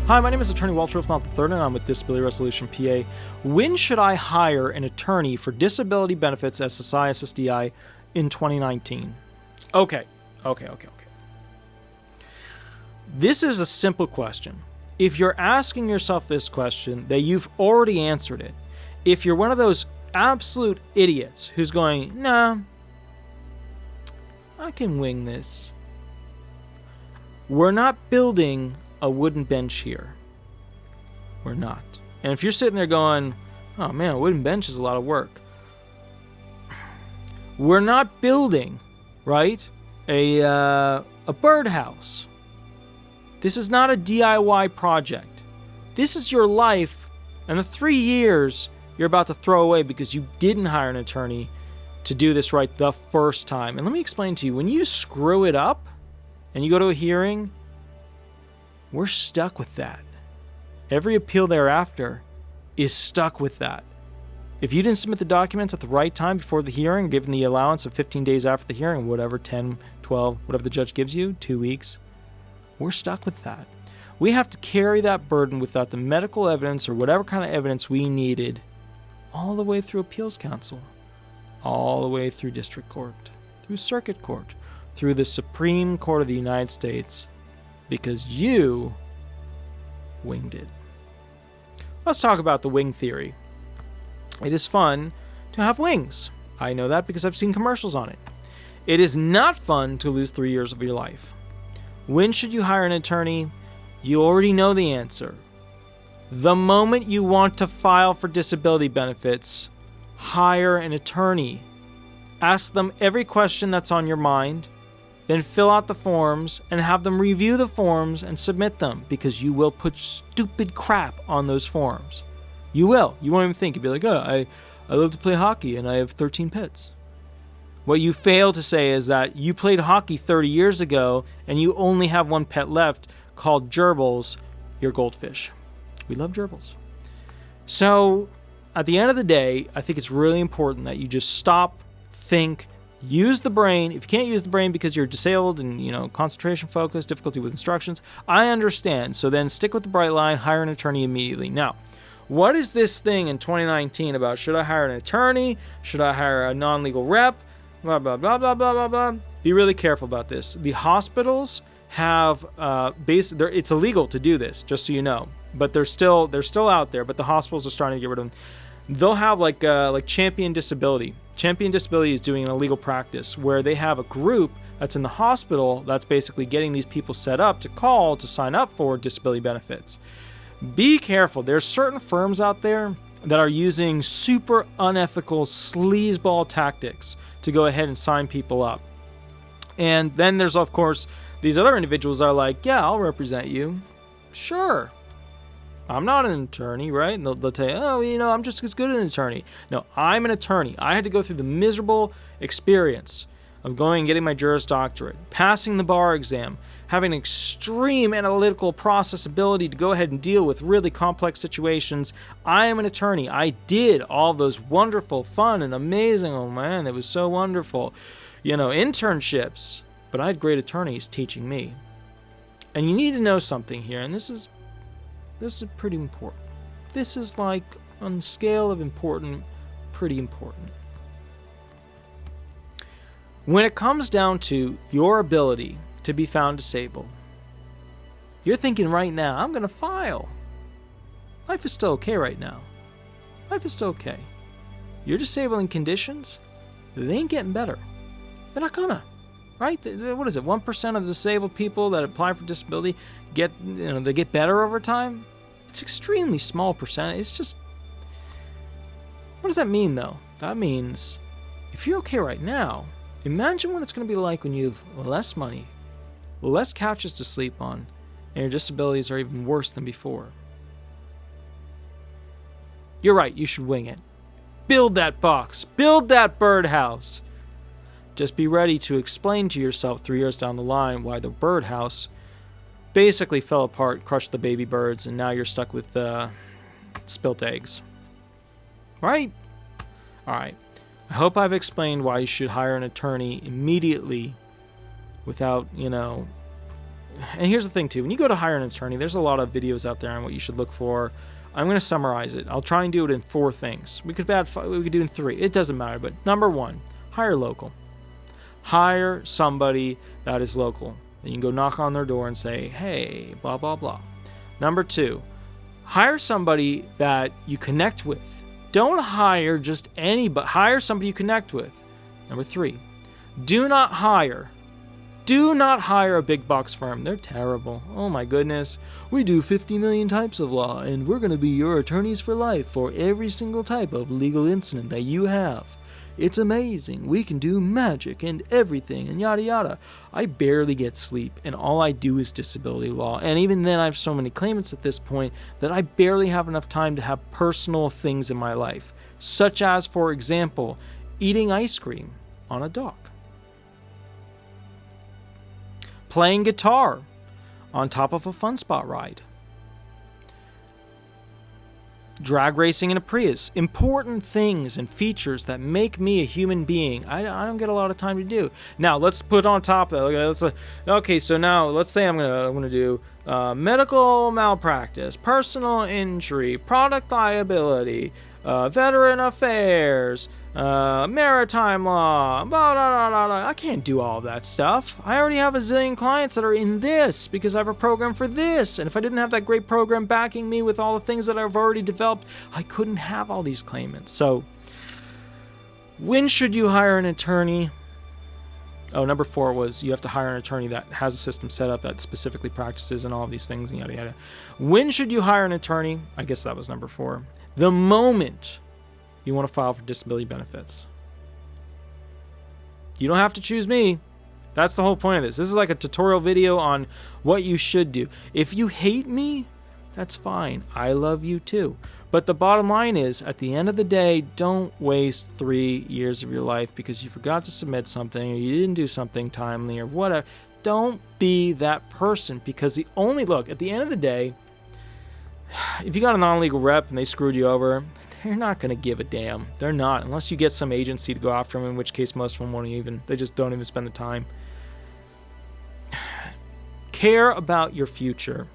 Hi, my name is Attorney Walter Rudolph Hnot III, and I'm with Disability Resolution PA. When should I hire an attorney for disability benefits SSI SSDI in 2019? Okay. This is a simple question. If you're asking yourself this question, then you've already answered it. If you're one of those absolute idiots who's going, nah, I can wing this. We're not building a wooden bench here. We're not. And if you're sitting there going, oh man, a wooden bench is a lot of work. We're not building, right, a birdhouse. This is not a DIY project. This is your life and the 3 years you're about to throw away because you didn't hire an attorney to do this right the first time. And let me explain to you, when you screw it up and you go to a hearing, we're stuck with that. Every appeal thereafter is stuck with that. If you didn't submit the documents at the right time before the hearing, given the allowance of 15 days after the hearing, whatever, 10, 12, whatever the judge gives you, 2 weeks, we're stuck with that. We have to carry that burden without the medical evidence or whatever kind of evidence we needed all the way through appeals council, all the way through district court, through circuit court, through the Supreme Court of the United States, because you winged it. Let's talk about the wing theory. It is fun to have wings. I know that because I've seen commercials on it. It is not fun to lose 3 years of your life. When should you hire an attorney? You already know the answer. The moment you want to file for disability benefits, hire an attorney. Ask them every question that's on your mind, then fill out the forms and have them review the forms and submit them, because you will put stupid crap on those forms. You will. You won't even think. You'll be like, oh, I love to play hockey and I have 13 pets. What you fail to say is that you played hockey 30 years ago and you only have one pet left called gerbils, your goldfish. We love gerbils. So at the end of the day, I think it's really important that you just stop, think, use the brain. If you can't use the brain because you're disabled and, concentration focus, difficulty with instructions, I understand. So then stick with the bright line, hire an attorney immediately. Now, what is this thing in 2019 about? Should I hire an attorney? Should I hire a non-legal rep? Blah, blah, blah, blah, blah, blah, blah. Be really careful about this. The hospitals have, it's illegal to do this, just so you know. But they're still out there, but the hospitals are starting to get rid of them. They'll have like Champion Disability. Champion Disability is doing an illegal practice where they have a group that's in the hospital that's basically getting these people set up to call to sign up for disability benefits. Be careful. There's certain firms out there that are using super unethical sleazeball tactics to go ahead and sign people up. And then there's, of course, these other individuals are like, yeah, I'll represent you. Sure. I'm not an attorney, right? And they'll tell you, I'm just as good as an attorney. No, I'm an attorney. I had to go through the miserable experience of going and getting my Juris Doctorate, passing the bar exam, having extreme analytical process ability to go ahead and deal with really complex situations. I am an attorney. I did all those wonderful, fun, and amazing, oh man, it was so wonderful, internships. But I had great attorneys teaching me. And you need to know something here, and this is pretty important. This is like, on the scale of important, pretty important. When it comes down to your ability to be found disabled, you're thinking right now, I'm going to file. Life is still okay right now. Life is still okay. Your disabling conditions, they ain't getting better. They're not gonna. Right? What is it? 1% of disabled people that apply for disability they get better over time? It's extremely small percentage. It's just, what does that mean though? That means if you're okay right now, imagine what it's going to be like when you have less money, less couches to sleep on, and your disabilities are even worse than before. You're right, you should wing it. Build that box. Build that birdhouse. Just be ready to explain to yourself 3 years down the line why the birdhouse basically fell apart, crushed the baby birds, and now you're stuck with spilt eggs. Right? All right. I hope I've explained why you should hire an attorney immediately without, and here's the thing too, when you go to hire an attorney, there's a lot of videos out there on what you should look for. I'm going to summarize it. I'll try and do it in 4 things. We could do it in 3. It doesn't matter. But number 1, hire local. Hire somebody that is local. And you can go knock on their door and say, hey, blah, blah, blah. Number 2, hire somebody that you connect with. Don't hire just anybody. Hire somebody you connect with. Number 3, do not hire a big box firm. They're terrible. Oh my goodness. We do 50 million types of law, and we're going to be your attorneys for life for every single type of legal incident that you have. It's amazing. We can do magic and everything and yada yada. I barely get sleep, and all I do is disability law. And even then, I have so many claimants at this point that I barely have enough time to have personal things in my life, such as, for example, eating ice cream on a dock. Playing guitar on top of a fun spot ride. Drag racing in a Prius. Important things and features that make me a human being. I don't get a lot of time to do. Now, let's put on top of that. Okay, so now let's say I'm gonna do medical malpractice, personal injury, product liability, veteran affairs, maritime law, blah, blah, blah, blah. I can't do all of that stuff. I already have a zillion clients that are in this because I have a program for this. And if I didn't have that great program backing me with all the things that I've already developed, I couldn't have all these claimants. So when should you hire an attorney? Oh, number 4 was you have to hire an attorney that has a system set up that specifically practices and all of these things and yada yada. When should you hire an attorney? I guess that was number 4. The moment you want to file for disability benefits. You don't have to choose me. That's the whole point of this. This is like a tutorial video on what you should do. If you hate me, that's fine. I love you too. But the bottom line is, at the end of the day, don't waste 3 years of your life because you forgot to submit something or you didn't do something timely or whatever. Don't be that person, because look, at the end of the day, if you got a non-legal rep and they screwed you over, they're not going to give a damn. They're not, unless you get some agency to go after them, in which case most of them won't even. They just don't even spend the time. Care about your future.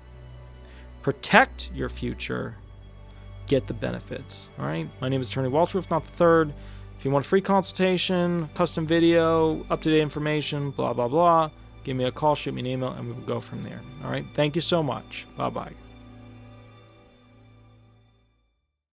Protect your future. Get the benefits. All right? My name is Attorney Walter Rudolph Hnot III. If you want a free consultation, custom video, up-to-date information, blah, blah, blah, give me a call, shoot me an email, and we will go from there. All right? Thank you so much. Bye-bye.